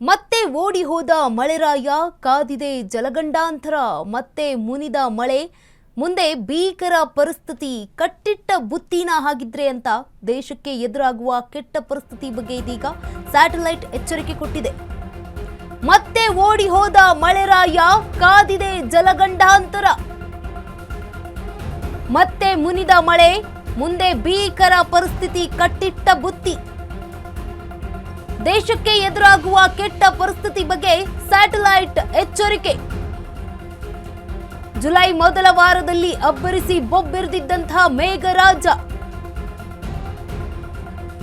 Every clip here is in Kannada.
ಮತ್ತೆ ಓಡಿ ಹೋದ ಮಳೆರಾಯ ಕಾದಿದೆ ಜಲಗಂಡಾಂತರ ಮತ್ತೆ ಮುನಿದ ಮಳೆ ಮುಂದೆ ಭೀಕರ ಪರಿಸ್ಥಿತಿ ಕಟ್ಟಿಟ್ಟ ಬುತ್ತಿನ ಹಾಗಿದ್ರೆ ಅಂತ ದೇಶಕ್ಕೆ ಎದುರಾಗುವ ಕೆಟ್ಟ ಪರಿಸ್ಥಿತಿ ಬಗ್ಗೆ ಇದೀಗ ಸ್ಯಾಟಲೈಟ್ ಎಚ್ಚರಿಕೆ ಕೊಟ್ಟಿದೆ. ಮತ್ತೆ ಓಡಿ ಹೋದ ಮಳೆರಾಯ ಕಾದಿದೆ ಜಲಗಂಡಾಂತರ ಮತ್ತೆ ಮುನಿದ ಮಳೆ ಮುಂದೆ ಭೀಕರ ಪರಿಸ್ಥಿತಿ ಕಟ್ಟಿಟ್ಟ ಬುತ್ತಿ. ದೇಶಕ್ಕೆ ಎದುರಾಗುವ ಕೆಟ್ಟ ಪರಿಸ್ಥಿತಿ ಬಗ್ಗೆ ಸ್ಯಾಟಲೈಟ್ ಎಚ್ಚರಿಕೆ. ಜುಲೈ ಮೊದಲ ವಾರದಲ್ಲಿ ಅಬ್ಬರಿಸಿ ಬೊಬ್ಬೆರೆದಿದ್ದಂತಹ ಮೇಘರಾಜ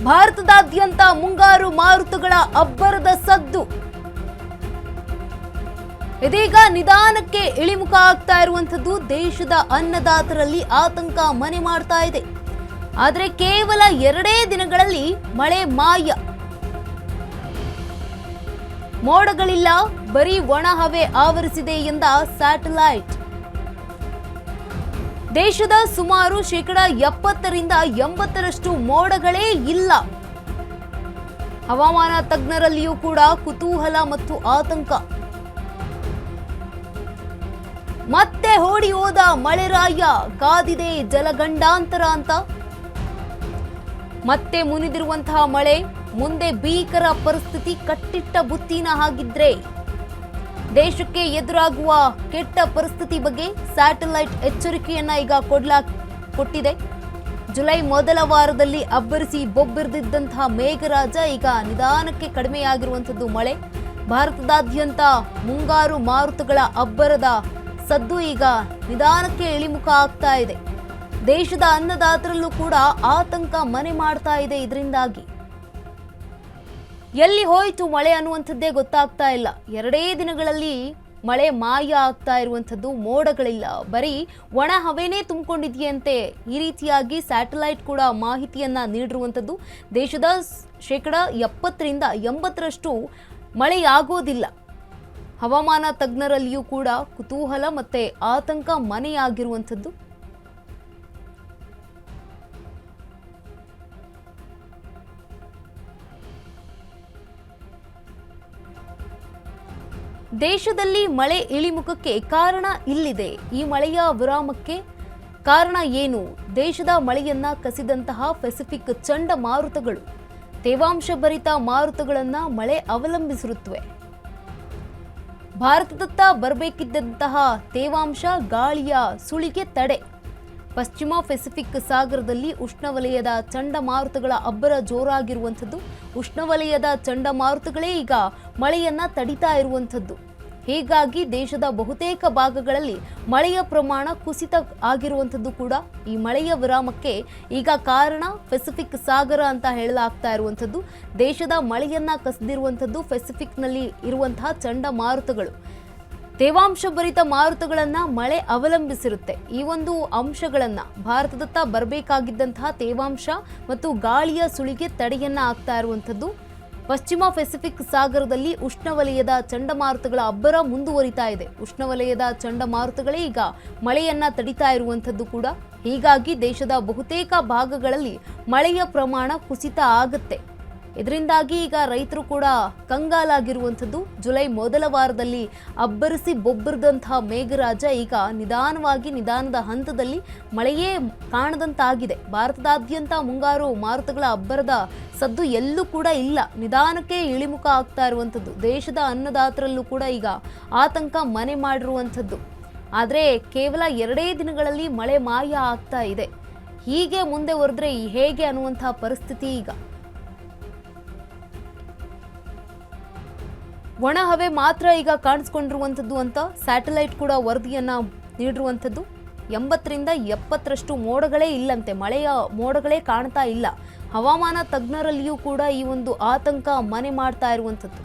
ಭಾರತದಾದ್ಯಂತ ಮುಂಗಾರು ಮಾರುತಗಳ ಅಬ್ಬರದ ಸದ್ದು ಇದೀಗ ನಿಧಾನಕ್ಕೆ ಇಳಿಮುಖ ಆಗ್ತಾ ಇರುವಂತದ್ದು ದೇಶದ ಅನ್ನದಾತರಲ್ಲಿ ಆತಂಕ ಮನೆ ಮಾಡ್ತಾ ಇದೆ. ಆದರೆ ಕೇವಲ 2 ದಿನಗಳಲ್ಲಿ ಮಳೆ ಮಾಯ, ಮೋಡಗಳಿಲ್ಲ, ಬರೀ ಒಣ ಹವೆ ಆವರಿಸಿದೆ ಎಂದ ಸ್ಯಾಟಲೈಟ್. ದೇಶದ ಸುಮಾರು 70% 80% ಮೋಡಗಳೇ ಇಲ್ಲ. ಹವಾಮಾನ ತಜ್ಞರಲ್ಲಿಯೂ ಕೂಡ ಕುತೂಹಲ ಮತ್ತು ಆತಂಕ. ಮತ್ತೆ ಓಡಿ ಹೋದ ಮಳೆರಾಯ ಕಾದಿದೆ ಜಲಗಂಡಾಂತರ ಅಂತ. ಮತ್ತೆ ಮುನಿದಿರುವಂತಹ ಮಳೆ ಮುಂದೆ ಭೀಕರ ಪರಿಸ್ಥಿತಿ ಕಟ್ಟಿಟ್ಟ ಬುತ್ತಿನ ಹಾಗಿದ್ರೆ ದೇಶಕ್ಕೆ ಎದುರಾಗುವ ಕೆಟ್ಟ ಪರಿಸ್ಥಿತಿ ಬಗ್ಗೆ ಸ್ಯಾಟಲೈಟ್ ಎಚ್ಚರಿಕೆಯನ್ನ ಈಗ ಕೊಟ್ಟಿದೆ. ಜುಲೈ ಮೊದಲ ವಾರದಲ್ಲಿ ಅಬ್ಬರಿಸಿ ಬೊಬ್ಬೆರೆದಿದ್ದಂತಹ ಮೇಘರಾಜ ಈಗ ನಿಧಾನಕ್ಕೆ ಕಡಿಮೆಯಾಗಿರುವಂಥದ್ದು ಮಳೆ. ಭಾರತದಾದ್ಯಂತ ಮುಂಗಾರು ಮಾರುತಗಳ ಅಬ್ಬರದ ಸದ್ದು ಈಗ ನಿಧಾನಕ್ಕೆ ಇಳಿಮುಖ ಆಗ್ತಾ ಇದೆ. ದೇಶದ ಅನ್ನದಾತರಲ್ಲೂ ಕೂಡ ಆತಂಕ ಮನೆ ಮಾಡ್ತಾ ಇದೆ. ಇದರಿಂದಾಗಿ ಎಲ್ಲಿ ಹೋಯಿತು ಮಳೆ ಅನ್ನುವಂಥದ್ದೇ ಗೊತ್ತಾಗ್ತಾ ಇಲ್ಲ. 2 ದಿನಗಳಲ್ಲಿ ಮಳೆ ಮಾಯ ಆಗ್ತಾ ಇರುವಂಥದ್ದು, ಮೋಡಗಳಿಲ್ಲ, ಬರೀ ಒಣ ಹವೆನೇ ತುಂಬಿಕೊಂಡಿದೆಯಂತೆ. ಈ ರೀತಿಯಾಗಿ ಸ್ಯಾಟಲೈಟ್ ಕೂಡ ಮಾಹಿತಿಯನ್ನ ನೀಡಿರುವಂಥದ್ದು. ದೇಶದ 70% 80% ಮಳೆಯಾಗೋದಿಲ್ಲ. ಹವಾಮಾನ ತಜ್ಞರಲ್ಲಿಯೂ ಕೂಡ ಕುತೂಹಲ ಮತ್ತೆ ಆತಂಕ ಮನೆಯಾಗಿರುವಂಥದ್ದು. ದೇಶದಲ್ಲಿ ಮಳೆ ಇಳಿಮುಖಕ್ಕೆ ಕಾರಣ ಇಲ್ಲಿದೆ. ಈ ಮಳೆಯ ವಿರಾಮಕ್ಕೆ ಕಾರಣ ಏನು? ದೇಶದ ಮಳೆಯನ್ನ ಕಸಿದಂತಹ ಪೆಸಿಫಿಕ್ ಚಂಡಮಾರುತಗಳು, ತೇವಾಂಶ ಭರಿತ ಮಾರುತಗಳನ್ನ ಮಳೆ ಅವಲಂಬಿಸಿರುತ್ತವೆ. ಭಾರತದತ್ತ ಬರಬೇಕಿದ್ದಂತಹ ತೇವಾಂಶ ಗಾಳಿಯ ಸುಳಿಗೆ ತಡೆ. ಪಶ್ಚಿಮ ಪೆಸಿಫಿಕ್ ಸಾಗರದಲ್ಲಿ ಉಷ್ಣವಲಯದ ಚಂಡಮಾರುತಗಳ ಅಬ್ಬರ ಜೋರಾಗಿರುವಂಥದ್ದು. ಉಷ್ಣವಲಯದ ಚಂಡಮಾರುತಗಳೇ ಈಗ ಮಳೆಯನ್ನ ತಡಿತಾ ಇರುವಂಥದ್ದು. ಹೀಗಾಗಿ ದೇಶದ ಬಹುತೇಕ ಭಾಗಗಳಲ್ಲಿ ಮಳೆಯ ಪ್ರಮಾಣ ಕುಸಿತ ಆಗಿರುವಂಥದ್ದು ಕೂಡ ಈ ಮಳೆಯ ವಿರಾಮಕ್ಕೆ ಈಗ ಕಾರಣ ಪೆಸಿಫಿಕ್ ಸಾಗರ ಅಂತ ಹೇಳಲಾಗ್ತಾ ಇರುವಂಥದ್ದು. ದೇಶದ ಮಳೆಯನ್ನ ಕಸಿದಿರುವಂಥದ್ದು ಪೆಸಿಫಿಕ್ನಲ್ಲಿ ಇರುವಂತಹ ಚಂಡಮಾರುತಗಳು. ತೇವಾಂಶ ಭರಿತ ಮಾರುತಗಳನ್ನ ಮಳೆ ಅವಲಂಬಿಸಿರುತ್ತೆ. ಈ ಒಂದು ಅಂಶಗಳನ್ನ ಭಾರತದತ್ತ ಬರಬೇಕಾಗಿದ್ದಂತಹ ತೇವಾಂಶ ಮತ್ತು ಗಾಳಿಯ ಸುಳಿಗೆ ತಡೆಯನ್ನ ಆಗ್ತಾ ಇರುವಂಥದ್ದು. ಪಶ್ಚಿಮ ಪೆಸಿಫಿಕ್ ಸಾಗರದಲ್ಲಿ ಉಷ್ಣವಲಯದ ಚಂಡಮಾರುತಗಳ ಅಬ್ಬರ ಮುಂದುವರಿತಾ ಇದೆ. ಉಷ್ಣವಲಯದ ಚಂಡಮಾರುತಗಳೇ ಈಗ ಮಳೆಯನ್ನ ತಡಿತಾ ಇರುವಂಥದ್ದು ಕೂಡ. ಹೀಗಾಗಿ ದೇಶದ ಬಹುತೇಕ ಭಾಗಗಳಲ್ಲಿ ಮಳೆಯ ಪ್ರಮಾಣ ಕುಸಿತ ಆಗುತ್ತೆ. ಇದರಿಂದಾಗಿ ಈಗ ರೈತರು ಕೂಡ ಕಂಗಾಲಾಗಿರುವಂಥದ್ದು. ಜುಲೈ ಮೊದಲ ವಾರದಲ್ಲಿ ಅಬ್ಬರಿಸಿ ಬೊಬ್ಬರಿದಂತಹ ಮೇಘರಾಜ ಈಗ ನಿಧಾನದ ಹಂತದಲ್ಲಿ ಮಳೆಯೇ ಕಾಣದಂತಾಗಿದೆ. ಭಾರತದಾದ್ಯಂತ ಮುಂಗಾರು ಮಾರುತಗಳ ಅಬ್ಬರದ ಸದ್ದು ಎಲ್ಲೂ ಕೂಡ ಇಲ್ಲ. ನಿಧಾನಕ್ಕೆ ಇಳಿಮುಖ ಆಗ್ತಾ ಇರುವಂಥದ್ದು. ದೇಶದ ಅನ್ನದಾತರಲ್ಲೂ ಕೂಡ ಈಗ ಆತಂಕ ಮನೆ ಮಾಡಿರುವಂಥದ್ದು. ಆದರೆ ಕೇವಲ 2 ದಿನಗಳಲ್ಲಿ ಮಳೆ ಮಾಯ ಆಗ್ತಾ ಇದೆ. ಹೀಗೆ ಮುಂದೆ ಹೊರದ್ರೆ ಹೇಗೆ ಅನ್ನುವಂತಹ ಪರಿಸ್ಥಿತಿ ಈಗ. ಒಣ ಹವೆ ಮಾತ್ರ ಈಗ ಕಾಣಿಸ್ಕೊಂಡಿರುವಂಥದ್ದು ಅಂತ ಸ್ಯಾಟಲೈಟ್ ಕೂಡ ವರದಿಯನ್ನ ನೀಡಿರುವಂಥದ್ದು. 80% 70% ಮೋಡಗಳೇ ಇಲ್ಲಂತೆ, ಮಳೆಯ ಮೋಡಗಳೇ ಕಾಣ್ತಾ ಇಲ್ಲ. ಹವಾಮಾನ ತಜ್ಞರಲ್ಲಿಯೂ ಕೂಡ ಈ ಒಂದು ಆತಂಕ ಮನೆ ಮಾಡ್ತಾ ಇರುವಂಥದ್ದು.